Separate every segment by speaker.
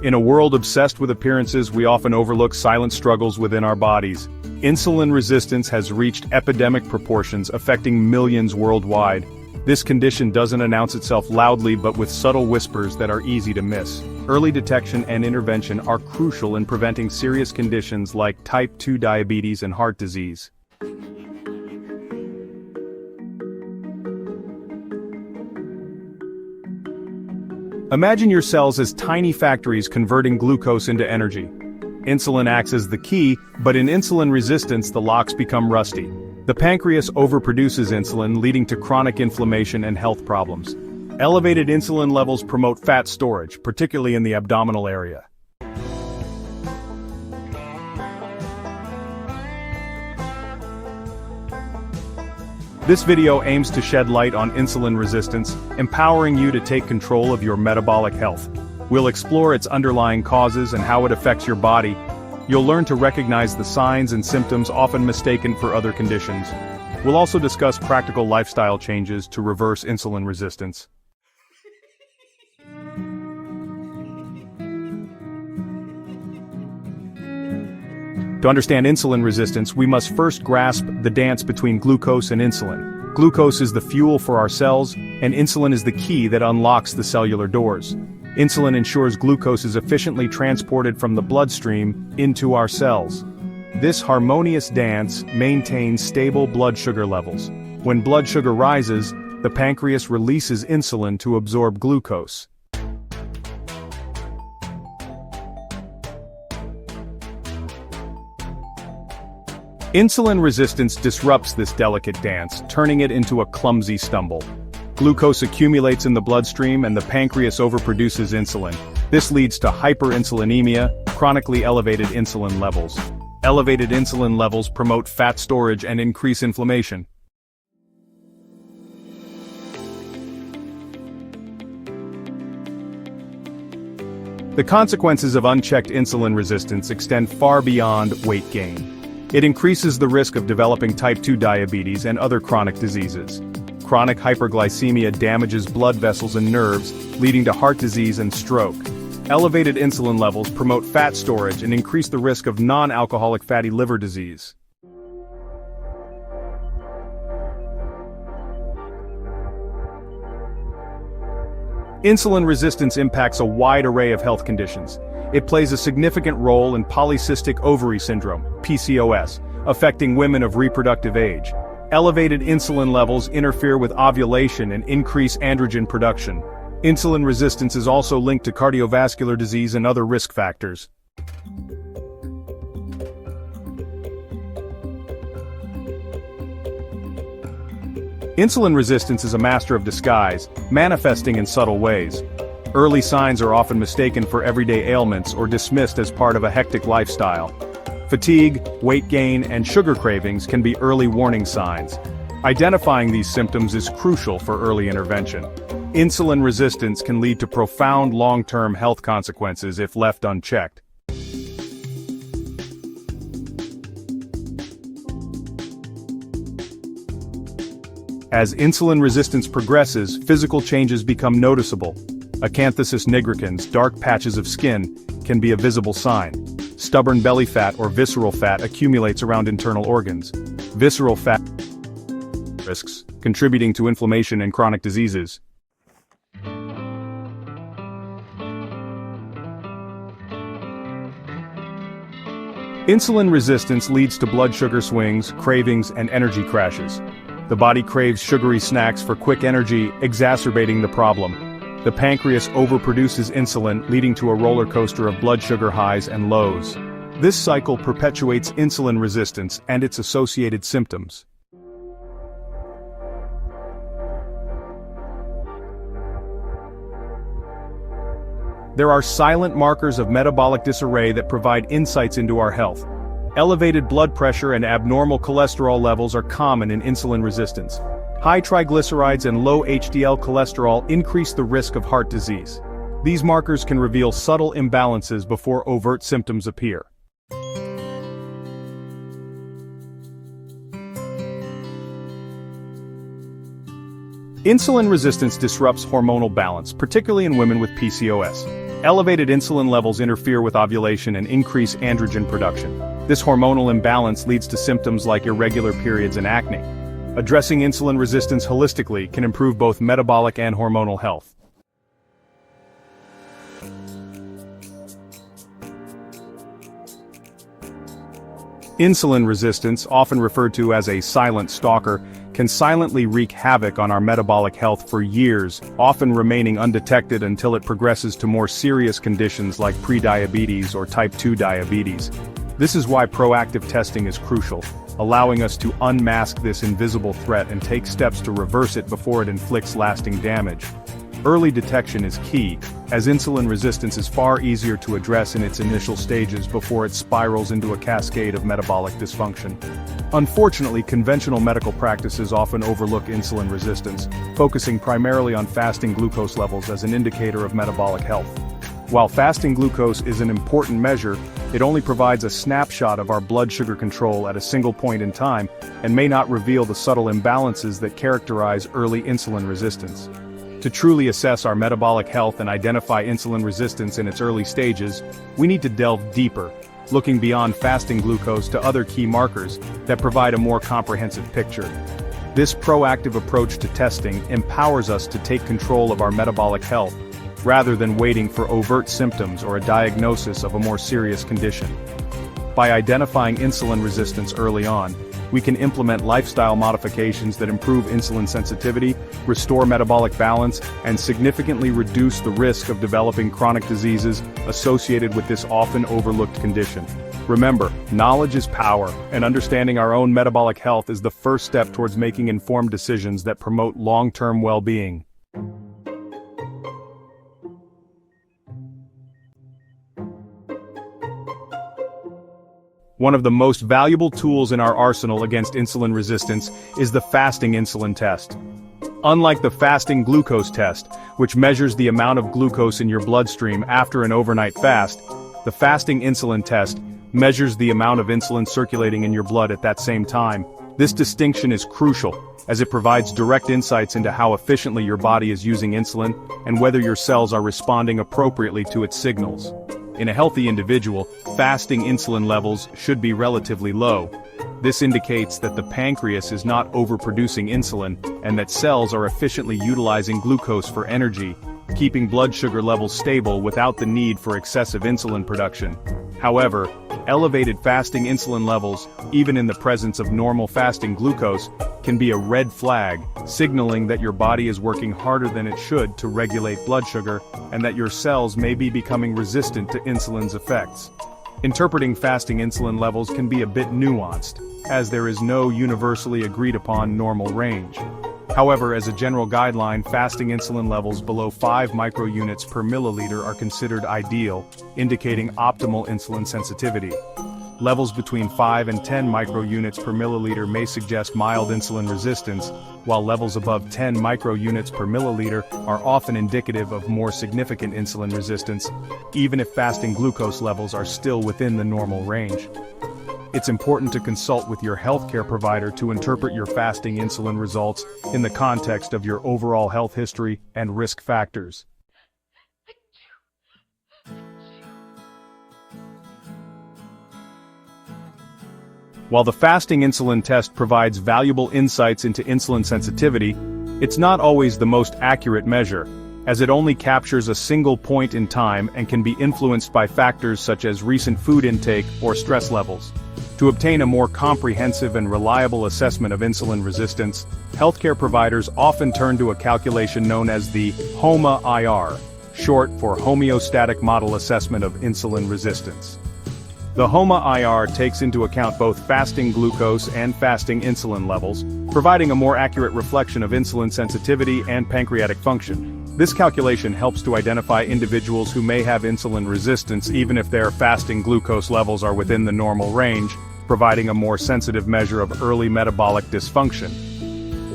Speaker 1: In a world obsessed with appearances, we often overlook silent struggles within our bodies. Insulin resistance has reached epidemic proportions, affecting millions worldwide. This condition doesn't announce itself loudly but with subtle whispers that are easy to miss. Early detection and intervention are crucial in preventing serious conditions like type 2 diabetes and heart disease. Imagine your cells as tiny factories converting glucose into energy. Insulin acts as the key, but in insulin resistance the locks become rusty. The pancreas overproduces insulin, leading to chronic inflammation and health problems. Elevated insulin levels promote fat storage, particularly in the abdominal area. This video aims to shed light on insulin resistance, empowering you to take control of your metabolic health. We'll explore its underlying causes and how it affects your body. You'll learn to recognize the signs and symptoms often mistaken for other conditions. We'll also discuss practical lifestyle changes to reverse insulin resistance. To understand insulin resistance, we must first grasp the dance between glucose and insulin. Glucose is the fuel for our cells, and insulin is the key that unlocks the cellular doors. Insulin ensures glucose is efficiently transported from the bloodstream into our cells. This harmonious dance maintains stable blood sugar levels. When blood sugar rises, the pancreas releases insulin to absorb glucose. Insulin resistance disrupts this delicate dance, turning it into a clumsy stumble. Glucose accumulates in the bloodstream and the pancreas overproduces insulin. This leads to hyperinsulinemia, chronically elevated insulin levels. Elevated insulin levels promote fat storage and increase inflammation. The consequences of unchecked insulin resistance extend far beyond weight gain. It increases the risk of developing type 2 diabetes and other chronic diseases. Chronic hyperglycemia damages blood vessels and nerves, leading to heart disease and stroke. Elevated insulin levels promote fat storage and increase the risk of non-alcoholic fatty liver disease. Insulin resistance impacts a wide array of health conditions. It plays a significant role in polycystic ovary syndrome, PCOS, affecting women of reproductive age. Elevated insulin levels interfere with ovulation and increase androgen production. Insulin resistance is also linked to cardiovascular disease and other risk factors. Insulin resistance is a master of disguise, manifesting in subtle ways. Early signs are often mistaken for everyday ailments or dismissed as part of a hectic lifestyle. Fatigue, weight gain, and sugar cravings can be early warning signs. Identifying these symptoms is crucial for early intervention. Insulin resistance can lead to profound long-term health consequences if left unchecked. As insulin resistance progresses, physical changes become noticeable. Acanthosis nigricans, dark patches of skin, can be a visible sign. Stubborn belly fat or visceral fat accumulates around internal organs. Visceral fat risks, contributing to inflammation and chronic diseases. Insulin resistance leads to blood sugar swings, cravings, and energy crashes. The body craves sugary snacks for quick energy, exacerbating the problem. The pancreas overproduces insulin, leading to a roller coaster of blood sugar highs and lows. This cycle perpetuates insulin resistance and its associated symptoms. There are silent markers of metabolic disarray that provide insights into our health. Elevated blood pressure and abnormal cholesterol levels are common in insulin resistance. High triglycerides and low HDL cholesterol increase the risk of heart disease. These markers can reveal subtle imbalances before overt symptoms appear. Insulin resistance disrupts hormonal balance, particularly in women with PCOS. Elevated insulin levels interfere with ovulation and increase androgen production. This hormonal imbalance leads to symptoms like irregular periods and acne. Addressing insulin resistance holistically can improve both metabolic and hormonal health. Insulin resistance, often referred to as a silent stalker, can silently wreak havoc on our metabolic health for years, often remaining undetected until it progresses to more serious conditions like prediabetes or type 2 diabetes. This is why proactive testing is crucial, allowing us to unmask this invisible threat and take steps to reverse it before it inflicts lasting damage. Early detection is key, as insulin resistance is far easier to address in its initial stages before it spirals into a cascade of metabolic dysfunction. Unfortunately, conventional medical practices often overlook insulin resistance, focusing primarily on fasting glucose levels as an indicator of metabolic health. While fasting glucose is an important measure, it only provides a snapshot of our blood sugar control at a single point in time and may not reveal the subtle imbalances that characterize early insulin resistance. To truly assess our metabolic health and identify insulin resistance in its early stages, we need to delve deeper, looking beyond fasting glucose to other key markers that provide a more comprehensive picture. This proactive approach to testing empowers us to take control of our metabolic health, rather than waiting for overt symptoms or a diagnosis of a more serious condition. By identifying insulin resistance early on, we can implement lifestyle modifications that improve insulin sensitivity, restore metabolic balance, and significantly reduce the risk of developing chronic diseases associated with this often overlooked condition. Remember, knowledge is power, and understanding our own metabolic health is the first step towards making informed decisions that promote long-term well-being. One of the most valuable tools in our arsenal against insulin resistance is the fasting insulin test. Unlike the fasting glucose test, which measures the amount of glucose in your bloodstream after an overnight fast, the fasting insulin test measures the amount of insulin circulating in your blood at that same time. This distinction is crucial, as it provides direct insights into how efficiently your body is using insulin and whether your cells are responding appropriately to its signals. In a healthy individual, fasting insulin levels should be relatively low. This indicates that the pancreas is not overproducing insulin and that cells are efficiently utilizing glucose for energy, keeping blood sugar levels stable without the need for excessive insulin production. However, elevated fasting insulin levels, even in the presence of normal fasting glucose, can be a red flag, signaling that your body is working harder than it should to regulate blood sugar and that your cells may be becoming resistant to insulin's effects. Interpreting fasting insulin levels can be a bit nuanced, as there is no universally agreed upon normal range. However, as a general guideline, fasting insulin levels below 5 microunits per milliliter are considered ideal, indicating optimal insulin sensitivity. Levels between 5 and 10 microunits per milliliter may suggest mild insulin resistance, while levels above 10 microunits per milliliter are often indicative of more significant insulin resistance, even if fasting glucose levels are still within the normal range. It's important to consult with your healthcare provider to interpret your fasting insulin results in the context of your overall health history and risk factors. While the fasting insulin test provides valuable insights into insulin sensitivity, it's not always the most accurate measure, as it only captures a single point in time and can be influenced by factors such as recent food intake or stress levels. To obtain a more comprehensive and reliable assessment of insulin resistance, healthcare providers often turn to a calculation known as the HOMA-IR, short for Homeostatic Model Assessment of Insulin Resistance. The HOMA-IR takes into account both fasting glucose and fasting insulin levels, providing a more accurate reflection of insulin sensitivity and pancreatic function. This calculation helps to identify individuals who may have insulin resistance even if their fasting glucose levels are within the normal range, providing a more sensitive measure of early metabolic dysfunction.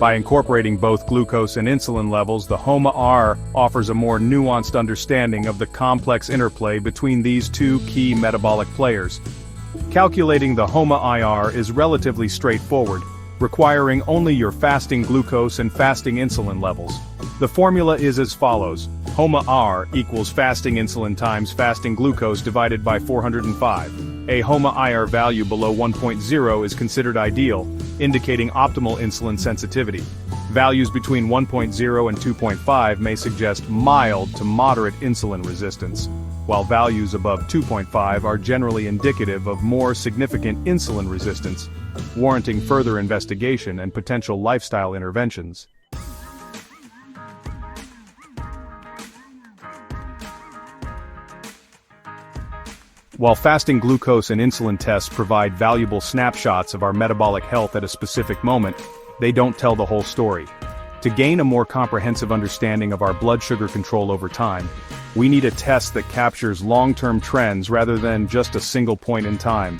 Speaker 1: By incorporating both glucose and insulin levels, the HOMA-IR offers a more nuanced understanding of the complex interplay between these two key metabolic players. Calculating the HOMA-IR is relatively straightforward, requiring only your fasting glucose and fasting insulin levels. The formula is as follows: HOMA-R equals fasting insulin times fasting glucose divided by 405. A HOMA-IR value below 1.0 is considered ideal, indicating optimal insulin sensitivity. Values between 1.0 and 2.5 may suggest mild to moderate insulin resistance, while values above 2.5 are generally indicative of more significant insulin resistance, warranting further investigation and potential lifestyle interventions. While fasting glucose and insulin tests provide valuable snapshots of our metabolic health at a specific moment, they don't tell the whole story. To gain a more comprehensive understanding of our blood sugar control over time, we need a test that captures long-term trends rather than just a single point in time.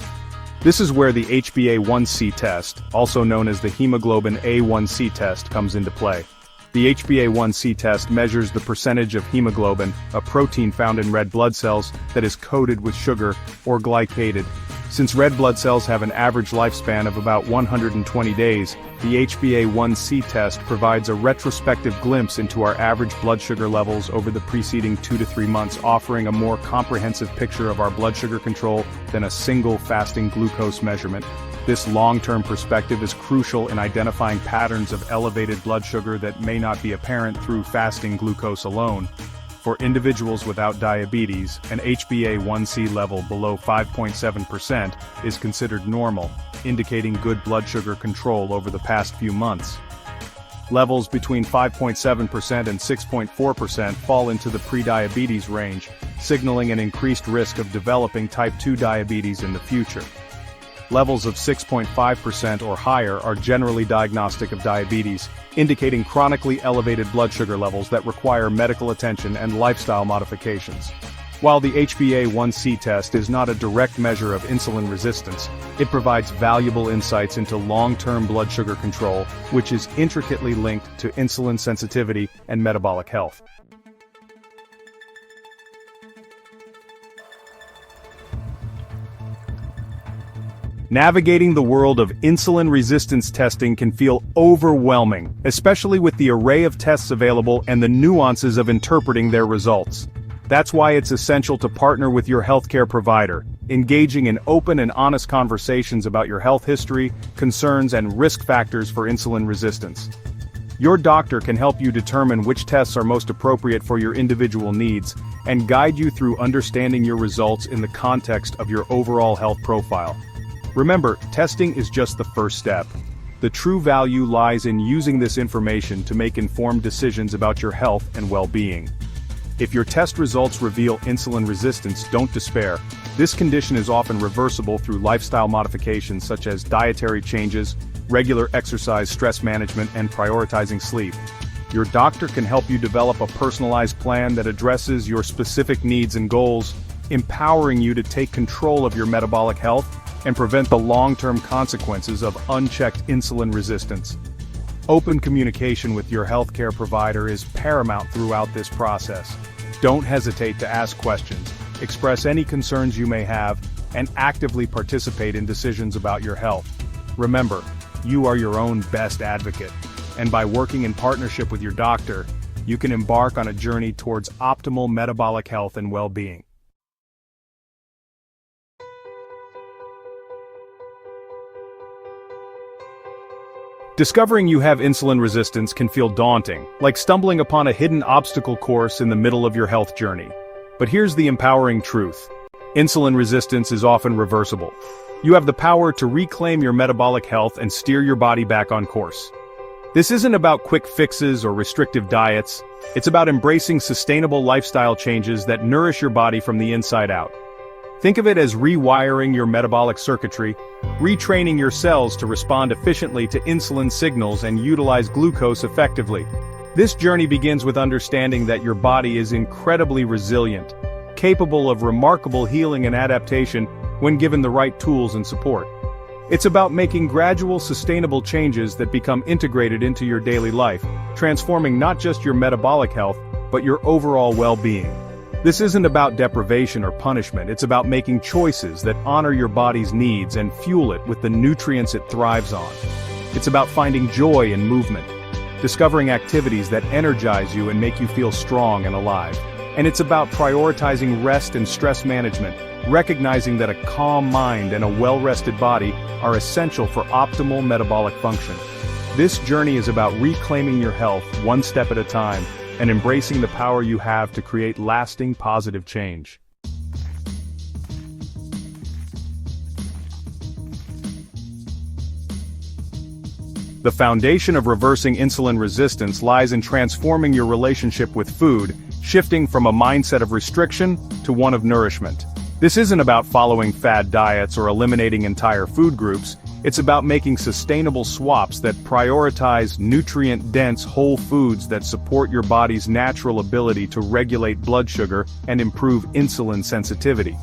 Speaker 1: This is where the HbA1c test, also known as the hemoglobin A1c test, comes into play. The HbA1c test measures the percentage of hemoglobin, a protein found in red blood cells, that is coated with sugar, or glycated. Since red blood cells have an average lifespan of about 120 days, the HbA1c test provides a retrospective glimpse into our average blood sugar levels over the preceding 2 to 3 months, offering a more comprehensive picture of our blood sugar control than a single fasting glucose measurement. This long-term perspective is crucial in identifying patterns of elevated blood sugar that may not be apparent through fasting glucose alone. For individuals without diabetes, an HbA1c level below 5.7% is considered normal, indicating good blood sugar control over the past few months. Levels between 5.7% and 6.4% fall into the prediabetes range, signaling an increased risk of developing type 2 diabetes in the future. Levels of 6.5% or higher are generally diagnostic of diabetes, indicating chronically elevated blood sugar levels that require medical attention and lifestyle modifications. While the HbA1c test is not a direct measure of insulin resistance, it provides valuable insights into long-term blood sugar control, which is intricately linked to insulin sensitivity and metabolic health. Navigating the world of insulin resistance testing can feel overwhelming, especially with the array of tests available and the nuances of interpreting their results. That's why it's essential to partner with your healthcare provider, engaging in open and honest conversations about your health history, concerns, and risk factors for insulin resistance. Your doctor can help you determine which tests are most appropriate for your individual needs and guide you through understanding your results in the context of your overall health profile. Remember, testing is just the first step. The true value lies in using this information to make informed decisions about your health and well-being. If your test results reveal insulin resistance, don't despair. This condition is often reversible through lifestyle modifications such as dietary changes, regular exercise, stress management, and prioritizing sleep. Your doctor can help you develop a personalized plan that addresses your specific needs and goals, empowering you to take control of your metabolic health and prevent the long-term consequences of unchecked insulin resistance. Open communication with your healthcare provider is paramount throughout this process. Don't hesitate to ask questions, express any concerns you may have, and actively participate in decisions about your health. Remember, you are your own best advocate, and by working in partnership with your doctor, you can embark on a journey towards optimal metabolic health and well-being. Discovering you have insulin resistance can feel daunting, like stumbling upon a hidden obstacle course in the middle of your health journey. But here's the empowering truth. Insulin resistance is often reversible. You have the power to reclaim your metabolic health and steer your body back on course. This isn't about quick fixes or restrictive diets. It's about embracing sustainable lifestyle changes that nourish your body from the inside out. Think of it as rewiring your metabolic circuitry, retraining your cells to respond efficiently to insulin signals and utilize glucose effectively. This journey begins with understanding that your body is incredibly resilient, capable of remarkable healing and adaptation when given the right tools and support. It's about making gradual, sustainable changes that become integrated into your daily life, transforming not just your metabolic health, but your overall well-being. This isn't about deprivation or punishment, it's about making choices that honor your body's needs and fuel it with the nutrients it thrives on. It's about finding joy in movement, discovering activities that energize you and make you feel strong and alive. And it's about prioritizing rest and stress management, recognizing that a calm mind and a well-rested body are essential for optimal metabolic function. This journey is about reclaiming your health one step at a time and embracing the power you have to create lasting positive change. The foundation of reversing insulin resistance lies in transforming your relationship with food, shifting from a mindset of restriction to one of nourishment. This isn't about following fad diets or eliminating entire food groups. It's about making sustainable swaps that prioritize nutrient-dense whole foods that support your body's natural ability to regulate blood sugar and improve insulin sensitivity.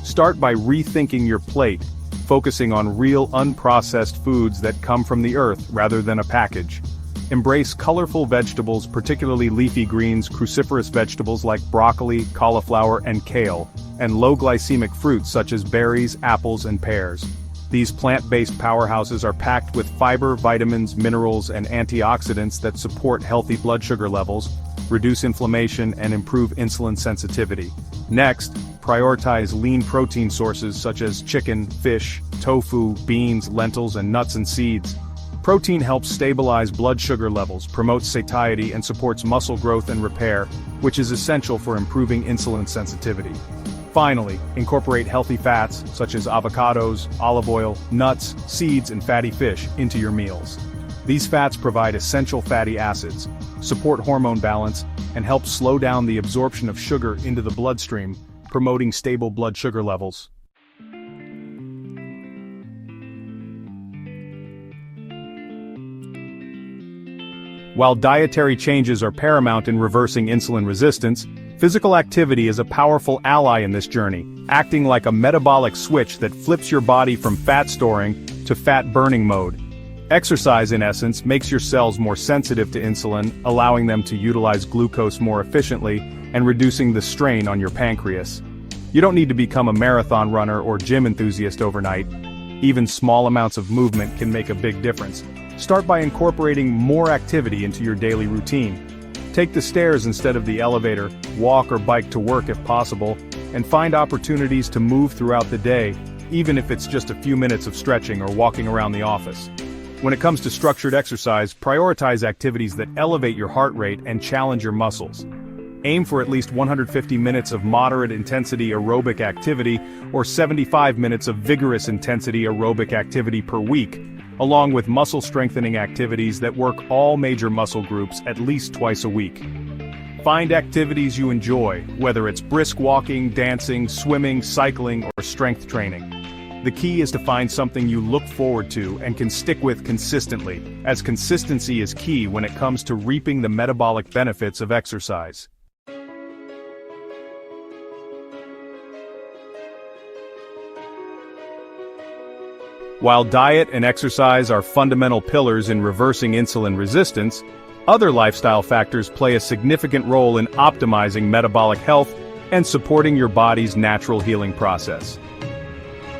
Speaker 1: Start by rethinking your plate, focusing on real unprocessed foods that come from the earth rather than a package. Embrace colorful vegetables, particularly leafy greens, cruciferous vegetables like broccoli, cauliflower, and kale, and low-glycemic fruits such as berries, apples, and pears. These plant-based powerhouses are packed with fiber, vitamins, minerals, and antioxidants that support healthy blood sugar levels, reduce inflammation, and improve insulin sensitivity. Next, prioritize lean protein sources such as chicken, fish, tofu, beans, lentils, and nuts and seeds. Protein helps stabilize blood sugar levels, promotes satiety, and supports muscle growth and repair, which is essential for improving insulin sensitivity. Finally, incorporate healthy fats, such as avocados, olive oil, nuts, seeds, and fatty fish, into your meals. These fats provide essential fatty acids, support hormone balance, and help slow down the absorption of sugar into the bloodstream, promoting stable blood sugar levels. While dietary changes are paramount in reversing insulin resistance, physical activity is a powerful ally in this journey, acting like a metabolic switch that flips your body from fat storing to fat burning mode. Exercise, in essence, makes your cells more sensitive to insulin, allowing them to utilize glucose more efficiently and reducing the strain on your pancreas. You don't need to become a marathon runner or gym enthusiast overnight. Even small amounts of movement can make a big difference. Start by incorporating more activity into your daily routine. Take the stairs instead of the elevator, walk or bike to work if possible, and find opportunities to move throughout the day, even if it's just a few minutes of stretching or walking around the office. When it comes to structured exercise, prioritize activities that elevate your heart rate and challenge your muscles. Aim for at least 150 minutes of moderate intensity aerobic activity or 75 minutes of vigorous intensity aerobic activity per week, along with muscle strengthening activities that work all major muscle groups at least twice a week. Find activities you enjoy, whether it's brisk walking, dancing, swimming, cycling, or strength training. The key is to find something you look forward to and can stick with consistently, as consistency is key when it comes to reaping the metabolic benefits of exercise. While diet and exercise are fundamental pillars in reversing insulin resistance, other lifestyle factors play a significant role in optimizing metabolic health and supporting your body's natural healing process.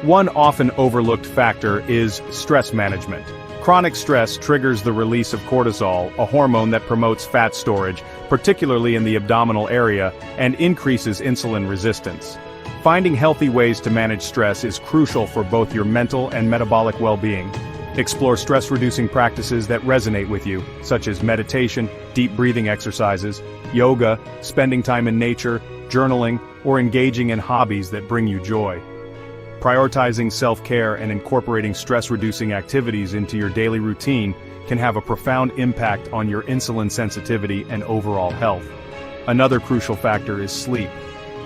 Speaker 1: One often overlooked factor is stress management. Chronic stress triggers the release of cortisol, a hormone that promotes fat storage, particularly in the abdominal area, and increases insulin resistance. Finding healthy ways to manage stress is crucial for both your mental and metabolic well-being. Explore stress-reducing practices that resonate with you, such as meditation, deep breathing exercises, yoga, spending time in nature, journaling, or engaging in hobbies that bring you joy. Prioritizing self-care and incorporating stress-reducing activities into your daily routine can have a profound impact on your insulin sensitivity and overall health. Another crucial factor is sleep.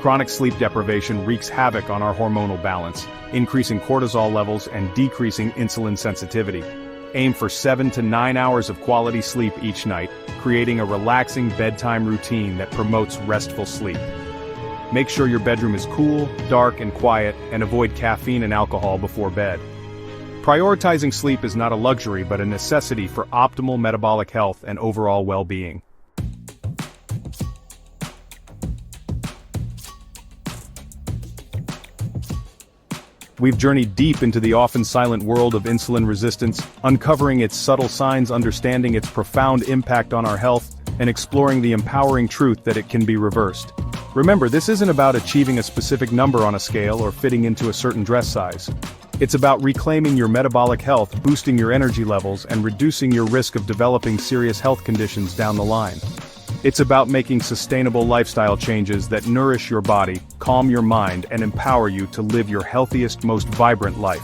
Speaker 1: Chronic sleep deprivation wreaks havoc on our hormonal balance, increasing cortisol levels and decreasing insulin sensitivity. Aim for 7 to 9 hours of quality sleep each night, creating a relaxing bedtime routine that promotes restful sleep. Make sure your bedroom is cool, dark, and quiet, and avoid caffeine and alcohol before bed. Prioritizing sleep is not a luxury but a necessity for optimal metabolic health and overall well-being. We've journeyed deep into the often silent world of insulin resistance, uncovering its subtle signs, understanding its profound impact on our health, and exploring the empowering truth that it can be reversed. Remember, this isn't about achieving a specific number on a scale or fitting into a certain dress size. It's about reclaiming your metabolic health, boosting your energy levels, and reducing your risk of developing serious health conditions down the line. It's about making sustainable lifestyle changes that nourish your body, calm your mind, and empower you to live your healthiest, most vibrant life.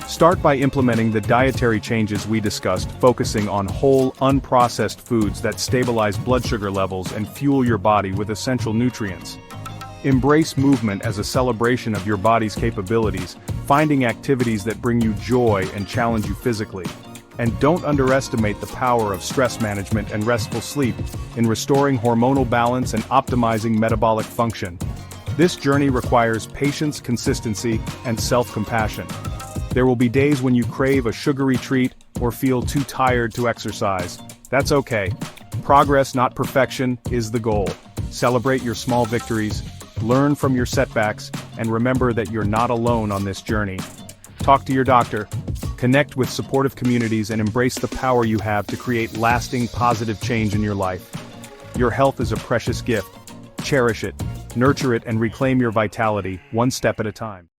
Speaker 1: Start by implementing the dietary changes we discussed, focusing on whole, unprocessed foods that stabilize blood sugar levels and fuel your body with essential nutrients. Embrace movement as a celebration of your body's capabilities, finding activities that bring you joy and challenge you physically. And don't underestimate the power of stress management and restful sleep in restoring hormonal balance and optimizing metabolic function. This journey requires patience, consistency, and self-compassion. There will be days when you crave a sugary treat or feel too tired to exercise. That's okay. Progress, not perfection, is the goal. Celebrate your small victories, learn from your setbacks, and remember that you're not alone on this journey. Talk to your doctor, connect with supportive communities, and embrace the power you have to create lasting, positive change in your life. Your health is a precious gift. Cherish it, nurture it, and reclaim your vitality, one step at a time.